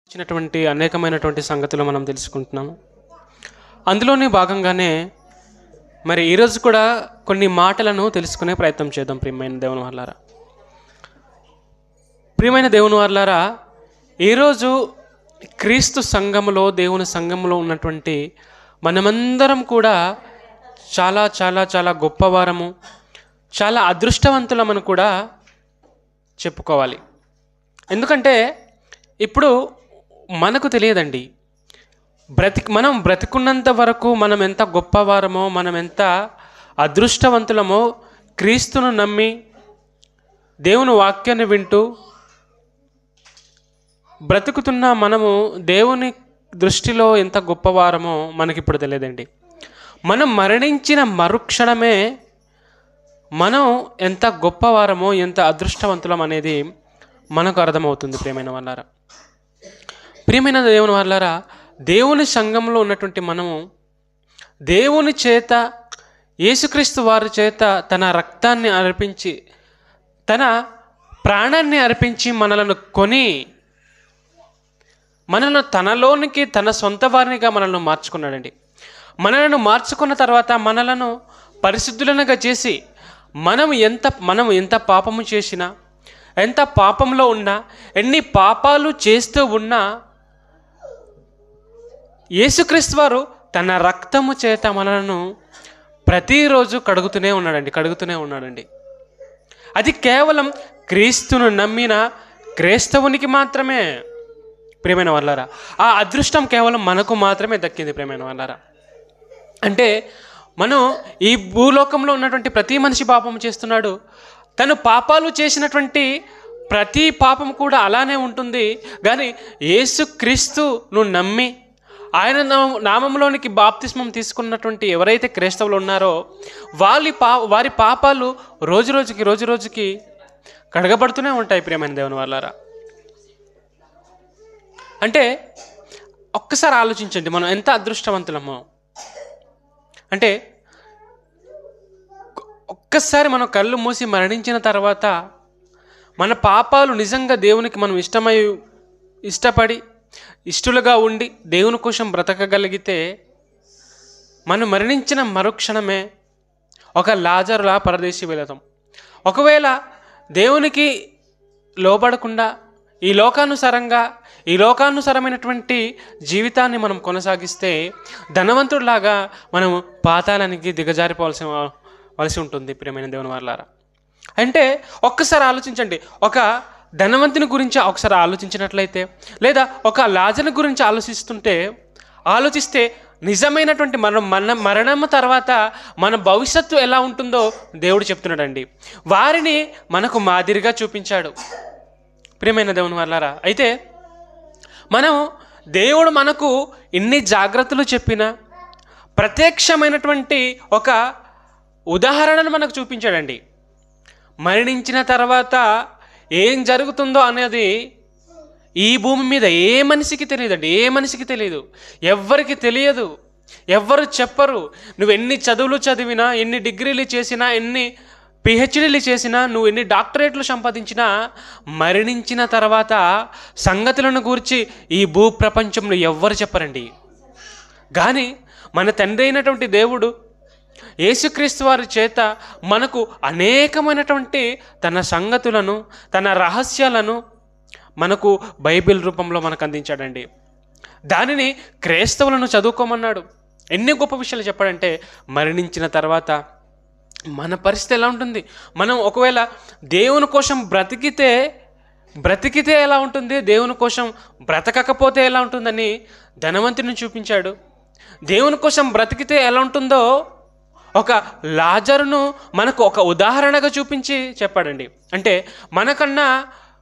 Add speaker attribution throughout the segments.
Speaker 1: వచ్చినటువంటి అనేకమైనటువంటి సంగతులు మనం తెలుసుకుంటున్నాము. అందులోనే భాగంగానే మరి ఈరోజు కూడా కొన్ని మాటలను తెలుసుకునే ప్రయత్నం చేద్దాం. ప్రియమైన దేవుని వారలారా, ఈరోజు క్రీస్తు సంఘములో, దేవుని సంఘములో ఉన్నటువంటి మనమందరం కూడా చాలా చాలా చాలా గొప్పవారము, చాలా అదృష్టవంతులమని కూడా చెప్పుకోవాలి. ఎందుకంటే ఇప్పుడు మనకు తెలియదండి, మనం బ్రతికున్నంత వరకు మనం ఎంత గొప్పవారమో, మనం ఎంత అదృష్టవంతులమో, క్రీస్తును నమ్మి దేవుని వాక్యాన్ని వింటూ బ్రతుకుతున్న మనము దేవుని దృష్టిలో ఎంత గొప్పవారమో మనకిప్పుడు తెలియదండి. మనం మరణించిన మరుక్షణమే మనం ఎంత గొప్పవారమో, ఎంత అదృష్టవంతులం అనేది మనకు అర్థమవుతుంది. ప్రియమైన దేవుని వారలారా, దేవుని సంఘంలో ఉన్నటువంటి మనము దేవుని చేత, యేసుక్రీస్తు వారి చేత తన రక్తాన్ని అర్పించి, తన ప్రాణాన్ని అర్పించి మనలను కొని, మనల్ని తనలోనికి, తన సొంత వారినిగా మనల్ని మార్చుకున్నాడండి. మనలను మార్చుకున్న తర్వాత మనలను పరిశుద్ధులనుగా చేసి, మనం ఎంత పాపము చేసినా, ఎంత పాపంలో ఉన్నా, ఎన్ని పాపాలు చేస్తూ ఉన్నా, యేసుక్రీస్తు వారు తన రక్తము చేత మనలను ప్రతిరోజు కడుగుతూనే ఉన్నాడండి. అది కేవలం క్రీస్తును నమ్మిన క్రైస్తవునికి మాత్రమే. ప్రియమైన వాళ్ళారా, ఆ అదృష్టం కేవలం మనకు మాత్రమే దక్కింది. ప్రియమైన వాళ్ళారా, అంటే మనం ఈ భూలోకంలో ఉన్నటువంటి ప్రతి మనిషి పాపం చేస్తున్నాడు. తను పాపాలు చేసినటువంటి ప్రతి పాపం కూడా అలానే ఉంటుంది. కానీ యేసుక్రీస్తును నమ్మి ఆయన నామంలోనికి బాప్తిస్మం తీసుకున్నటువంటి ఎవరైతే క్రైస్తవులు ఉన్నారో వారి పాపాలు రోజు రోజుకి కడగబడుతూనే ఉంటాయి. ప్రియమైన దేవుని వాళ్ళారా, అంటే ఒక్కసారి ఆలోచించండి, మనం ఎంత అదృష్టవంతులమో. అంటే ఒక్కసారి మనం కళ్ళు మూసి మరణించిన తర్వాత మన పాపాలు నిజంగా దేవునికి మనం ఇష్టపడి ఇష్టలుగా ఉండి దేవుని కోసం బ్రతకగలిగితే, మనం మరణించిన మరుక్షణమే ఒక లాజరులా పరదేశి వెళతాం. ఒకవేళ దేవునికి లోబడకుండా ఈ లోకానుసారమైనటువంటి జీవితాన్ని మనం కొనసాగిస్తే ధనవంతుడిలాగా మనం పాతాళానికి దిగజారిపోవలసి ఉంటుంది. ప్రియమైన దేవుని వారలారా, అంటే ఒక్కసారి ఆలోచించండి. ఒక ధనవంతుని గురించి ఒకసారి ఆలోచించినట్లయితే, లేదా ఒక లాజరు గురించి ఆలోచిస్తే నిజమైనటువంటి మరణం తర్వాత మన భవిష్యత్తు ఎలా ఉంటుందో దేవుడు చెప్తున్నాడండి. వారిని మనకు మాదిరిగా చూపించాడు. ప్రియమైన దేవుని వారలారా, అయితే దేవుడు మనకు ఇన్ని జాగ్రత్తలు చెప్పినా ప్రత్యక్షమైనటువంటి ఒక ఉదాహరణను మనకు చూపించాడండి. మరణించిన తర్వాత ఏం జరుగుతుందో అనేది ఈ భూమి మీద ఏ మనిషికి తెలియదు, ఎవ్వరికి తెలియదు, ఎవ్వరు చెప్పరు. నువ్వు ఎన్ని చదువులు చదివినా, ఎన్ని డిగ్రీలు చేసినా, ఎన్ని పిహెచ్డీలు చేసినా, నువ్వు ఎన్ని డాక్టరేట్లు సంపాదించినా, మరణించిన తర్వాత సంగతులను గూర్చి ఈ భూప్రపంచంలో ఎవ్వరు చెప్పరండి. కానీ మన తండ్రి అయినటువంటి దేవుడు యేసుక్రీస్తు వారి చేత మనకు అనేకమైనటువంటి తన సంగతులను, తన రహస్యాలను మనకు బైబిల్ రూపంలో మనకు అందించాడండి. దానిని క్రైస్తవులను చదువుకోమన్నాడు. ఎన్ని గొప్ప విషయాలు చెప్పాడంటే, మరణించిన తర్వాత మన పరిస్థితి ఎలా ఉంటుంది, మనం ఒకవేళ దేవుని కోసం బ్రతికితే ఎలా ఉంటుంది, దేవుని కోసం బ్రతకకపోతే ఎలా ఉంటుందని ధనవంతుని చూపించాడు. దేవుని కోసం బ్రతికితే ఎలా ఉంటుందో ఒక లాజరును మనకు ఒక ఉదాహరణగా చూపించి చెప్పాడండి. అంటే మనకన్నా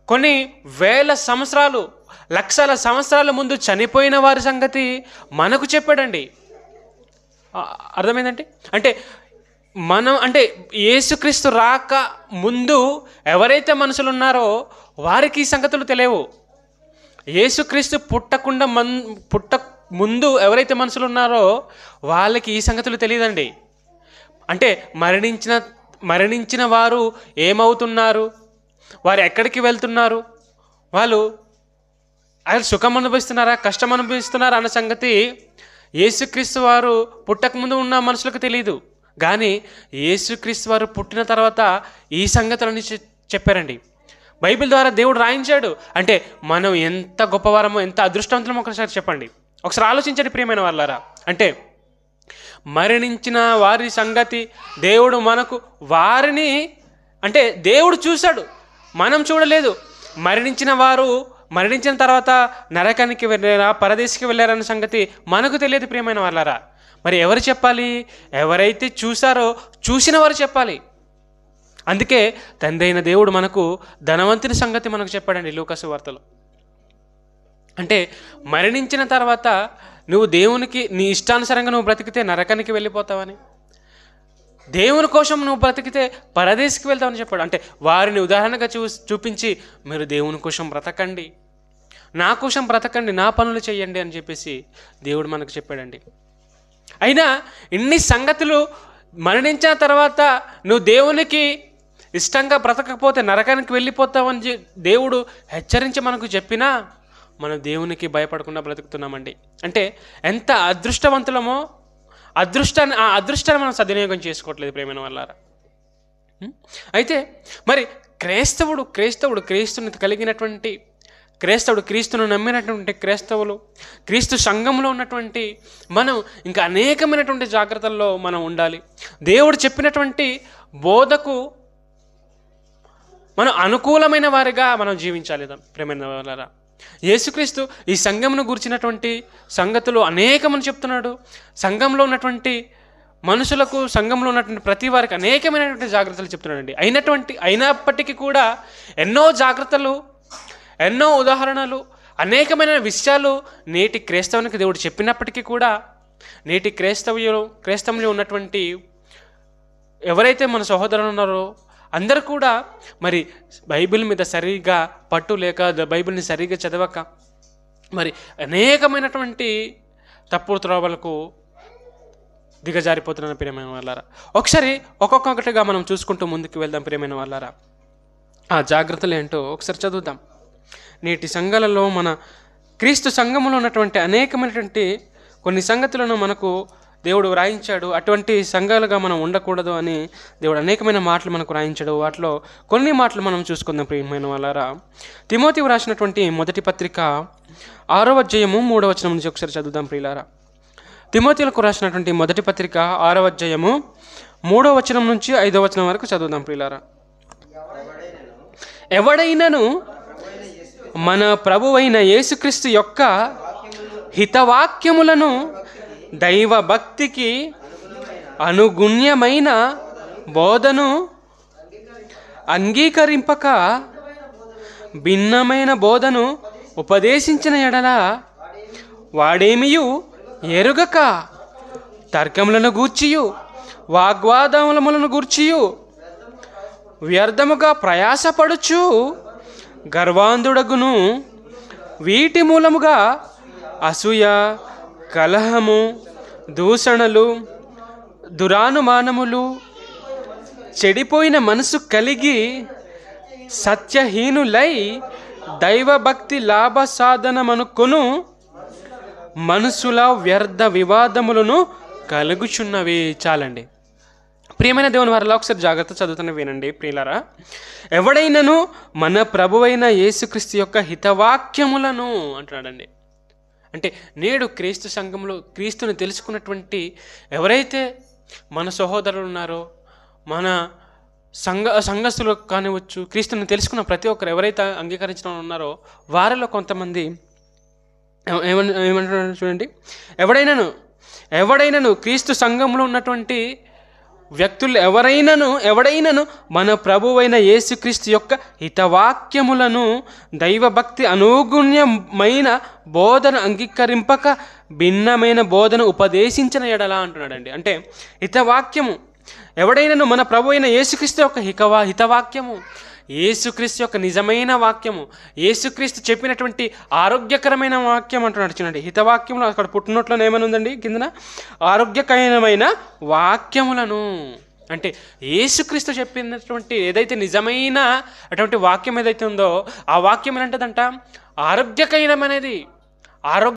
Speaker 1: కొన్ని వేల సంవత్సరాలు, లక్షల సంవత్సరాల ముందు చనిపోయిన వారి సంగతి మనకు చెప్పాడండి. అర్థమైందండి? అంటే యేసుక్రీస్తు రాక ముందు ఎవరైతే మనుషులు ఉన్నారో వారికి ఈ సంగతులు తెలియవు. యేసుక్రీస్తు పుట్టక ముందు ఎవరైతే మనుషులు ఉన్నారో వాళ్ళకి ఈ సంగతులు తెలియదండి. అంటే మరణించిన వారు ఏమవుతున్నారు, వారు ఎక్కడికి వెళ్తున్నారు, వాళ్ళు ఆయన సుఖం అనుభవిస్తున్నారా, కష్టం అనుభవిస్తున్నారా అన్న సంగతి యేసుక్రీస్తు వారు పుట్టకముందు ఉన్న మనుషులకు తెలియదు. కానీ యేసుక్రీస్తు వారు పుట్టిన తర్వాత ఈ సంగతులన్నీ చెప్పారండి. బైబిల్ ద్వారా దేవుడు రాయించాడు. అంటే మనం ఎంత గొప్పవారమో, ఎంత అదృష్టవంతులమో ఒకసారి చెప్పండి. ఒకసారి ఆలోచించండి ప్రియమైన వాళ్ళారా. అంటే మరణించిన వారి సంగతి దేవుడు మనకు వారిని అంటే దేవుడు చూశాడు, మనం చూడలేదు. మరణించిన వారు మరణించిన తర్వాత నరకానికి వెళ్ళారా, పరదేశికి వెళ్ళారన్న సంగతి మనకు తెలియదు ప్రియమైన వాళ్ళారా. మరి ఎవరు చెప్పాలి? ఎవరైతే చూశారో చూసిన వారు చెప్పాలి. అందుకే తండ్రి అయిన దేవుడు మనకు ధనవంతుని సంగతి మనకు చెప్పాడండి లూకాసు వార్తలో. అంటే మరణించిన తర్వాత నువ్వు దేవునికి నీ ఇష్టానుసారంగా నువ్వు బ్రతికితే నరకానికి వెళ్ళిపోతావని, దేవుని కోసం నువ్వు బ్రతికితే పరదేశికి వెళ్తావని చెప్పాడు. అంటే వారిని ఉదాహరణగా చూపించి మీరు దేవుని కోసం బ్రతకండి, నా కోసం బ్రతకండి, నా పనులు చేయండి అని చెప్పేసి దేవుడు మనకు చెప్పాడండి. అయినా ఇన్ని సంగతులు మరణించిన తర్వాత నువ్వు దేవునికి ఇష్టంగా బ్రతకపోతే నరకానికి వెళ్ళిపోతావని దేవుడు హెచ్చరించి మనకు చెప్పినా మనం దేవునికి భయపడకుండా బ్రతుకుతున్నామండి. అంటే ఎంత అదృష్టవంతులమో ఆ అదృష్టాన్ని మనం సద్వినియోగం చేసుకోవట్లేదు ప్రేమైన వాళ్ళారా. అయితే మరి క్రీస్తుని కలిగినటువంటి క్రీస్తును నమ్మినటువంటి క్రైస్తవులు, క్రీస్తు సంఘంలో ఉన్నటువంటి మనం ఇంకా అనేకమైనటువంటి జాగ్రత్తల్లో మనం ఉండాలి. దేవుడు చెప్పినటువంటి బోధకు మనం అనుకూలమైన వారిగా మనం జీవించాలి ప్రేమైన వాళ్ళారా. యేసుక్రీస్తు ఈ సంఘమును గురించినటువంటి సంగతులు అనేకమని చెప్తున్నాడు. సంఘంలో ఉన్నటువంటి మనుషులకు, సంఘంలో ఉన్నటువంటి ప్రతి వారికి అనేకమైనటువంటి జాగ్రత్తలు చెప్తున్నాడండి. అయినప్పటికీ కూడా ఎన్నో జాగ్రత్తలు, ఎన్నో ఉదాహరణలు, అనేకమైన విషయాలు నేటి క్రైస్తవునికి దేవుడు చెప్పినప్పటికీ కూడా నేటి క్రైస్తవంలో ఉన్నటువంటి ఎవరైతే మన సహోదరులు ఉన్నారో అందరూ కూడా మరి బైబిల్ మీద సరిగా పట్టు లేక, బైబిల్ని సరిగా చదవక మరి అనేకమైనటువంటి తప్పుడు త్రోవలకు దిగజారిపోతున్న ప్రియమైన వాళ్ళారా. ఒకసారి ఒక్కొక్కటిగా మనం చూసుకుంటూ ముందుకు వెళ్దాం ప్రియమైన వాళ్ళారా. ఆ జాగ్రత్తలు ఏంటో ఒకసారి చదువుదాం. నేటి సంఘాలలో మన క్రీస్తు సంఘములో ఉన్నటువంటి అనేకమైనటువంటి కొన్ని సంగతులను మనకు దేవుడు వ్రాయించాడు. అటువంటి సంఘాలుగా మనం ఉండకూడదు అని దేవుడు అనేకమైన మాటలు మనకు వ్రాయించాడు. వాటిలో కొన్ని మాటలు మనం చూసుకుందాం ప్రియమైన వాళ్ళారా. తిమోతికి రాసినటువంటి మొదటి పత్రిక 6వ అధ్యాయము 3వ వచనం నుంచి ఒకసారి చదువుదాం ప్రియులారా. తిమోతిలకు రాసినటువంటి మొదటి పత్రిక 6వ అధ్యాయము 3వ వచనం నుంచి 5వ వచనం వరకు చదువుదాం ప్రియులారా. ఎవడైనను మన ప్రభువైన యేసుక్రీస్తు యొక్క హితవాక్యములను దైవ భక్తికి అనుగుణ్యమైన బోధను అంగీకరింపక భిన్నమైన బోధను ఉపదేశించిన ఎడల వాడేమియు ఎరుగక తర్కములను గూర్చియు వాగ్వాదములను గూర్చియు వ్యర్థముగా ప్రయాసపడుచు గర్వాంధుడగును. వీటి మూలముగా అసూయ, కలహము, దూషణలు, దురానుమానములు, చెడిపోయిన మనసు కలిగి సత్యహీనులై దైవభక్తి లాభ సాధనమనుకొను మనుషుల వ్యర్థ వివాదములను కలుగుచున్నవి. చాలండి ప్రియమైన దేవుని వారిలో ఒకసారి జాగ్రత్త చదువుతున్న వినండి ప్రియులారా. ఎవడైనను మన ప్రభువైన యేసుక్రీస్తు యొక్క హితవాక్యములను అంటున్నాడండి. అంటే నేడు క్రీస్తు సంఘంలో క్రీస్తుని తెలుసుకున్నటువంటి ఎవరైతే మన సహోదరులు ఉన్నారో, మన సంఘస్థులు కానివచ్చు, క్రీస్తుని తెలుసుకున్న ప్రతి ఒక్కరు ఎవరైతే అంగీకరించిన ఉన్నారో వారిలో కొంతమంది ఏమంటున్నారు చూడండి. ఎవడైనను క్రీస్తు సంఘంలో ఉన్నటువంటి వ్యక్తులు ఎవడైనను మన ప్రభువైన యేసుక్రీస్తు యొక్క హితవాక్యములను దైవభక్తి అనుగుణ్యమైన బోధన అంగీకరింపక భిన్నమైన బోధన ఉపదేశించిన ఎడలా అంటున్నాడండి. అంటే హితవాక్యము ఎవడైనను మన ప్రభువైన యేసుక్రీస్తు యొక్క హితవాక్యము, యేసుక్రీస్తు యొక్క నిజమైన వాక్యము, యేసుక్రీస్తు చెప్పినటువంటి ఆరోగ్యకరమైన వాక్యం అంటున్నాడు. చూడండి హితవాక్యములు అక్కడ పుట్టినట్లో ఏమైనా ఉందండి కిందన ఆరోగ్యకరమైన వాక్యములను. అంటే యేసుక్రీస్తు చెప్పినటువంటి ఏదైతే నిజమైన అటువంటి వాక్యం ఏదైతే ఉందో ఆ వాక్యం ఏంటంటదంట ఆరోగ్యకరమైనది. ఆరోగ్య